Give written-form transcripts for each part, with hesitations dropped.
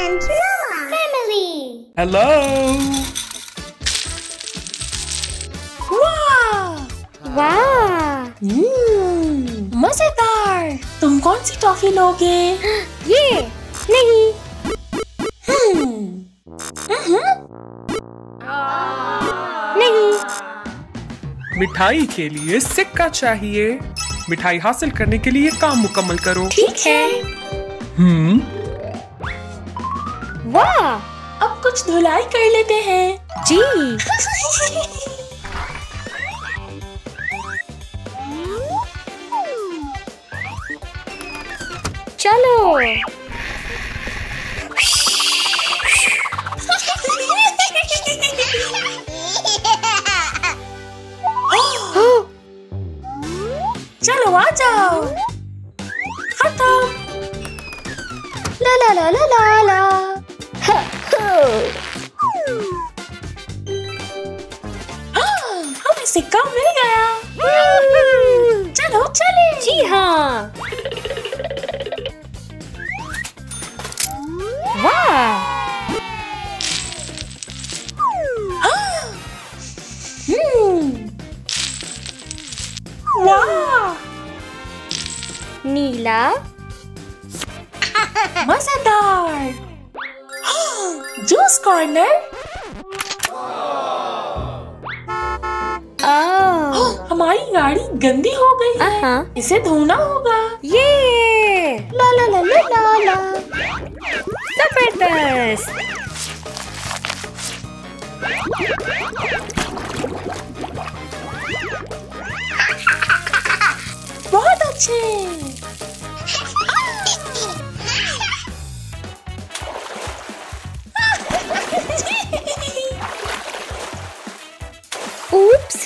and Roma family. Hello. वाह, मजेदार। तुम कौन सी टॉफी लोगे? ये नहीं। नहीं। मिठाई के लिए सिक्का चाहिए। मिठाई हासिल करने के लिए काम मुकम्मल करो। ठीक है। वाह, अब कुछ धुलाई कर लेते हैं। जी। चलो। चलो आ जाओ। खत्म। ला ला ला ला ला ला। हमें सिक्का मिल गया। चलो चले। जी हाँ। वाह। वाह, नीला। मजेदार। Juice corner. हमारी गाड़ी गंदी हो गई है। इसे धोना होगा। ये ला ला ला ला ला ला। जबरदस्त। बहुत अच्छे। Oops!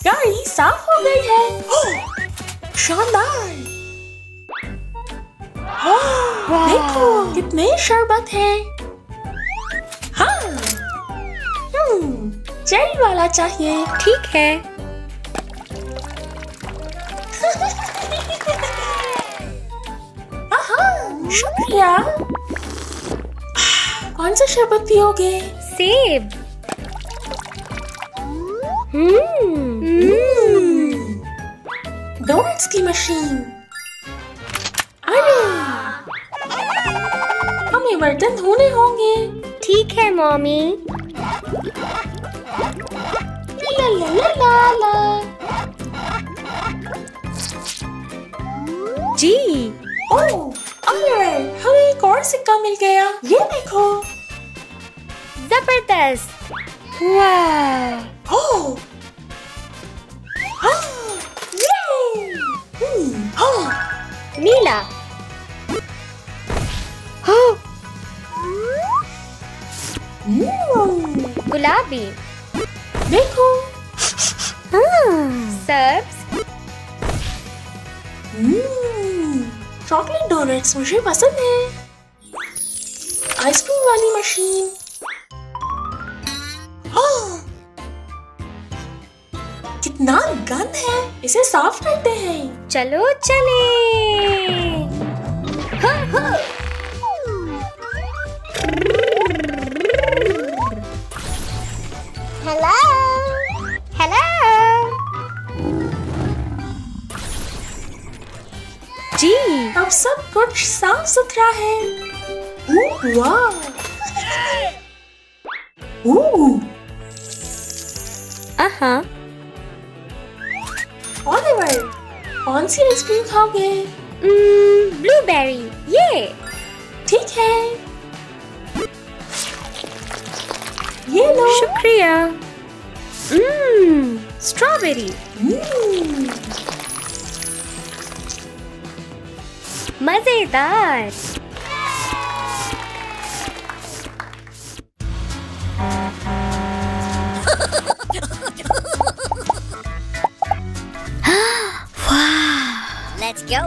गाड़ी साफ हो गई है। शानदार। देखो कितने शरबत है। हाँ, चेरी वाला चाहिए। ठीक है। शुक्रिया। कौन सा शरबत पियोगे? सेब। डोनट्स की मशीन। अरे, हमें बर्तन धोने होंगे। ठीक है मॉमी। ला ला ला ला ला। जी। ओह, ओलिवर, हमें एक और सिक्का मिल गया। ये देखो। जबरदस्त। वाह। ओह, नीला। गुलाबी। देखो। सब्ज। चॉकलेट डोनट्स मुझे पसंद है। आइसक्रीम वाली मशीन। कितना गंद है। इसे साफ करते हैं। चलो चले। Hello. हेलो। जी। अब सब कुछ साफ सुथरा है। वाह। ओलिवर, कौन सी आइसक्रीम खाओगे? ब्लूबेरी। ये ठीक है। ये लो। शुक्रिया। स्ट्रॉबेरी। मजेदार। Let's go.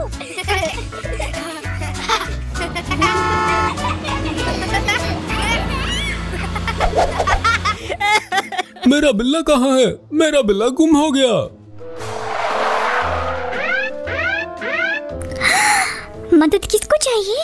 मेरा बिल्ला कहाँ है? मेरा बिल्ला गुम हो गया। मदद किसको चाहिए?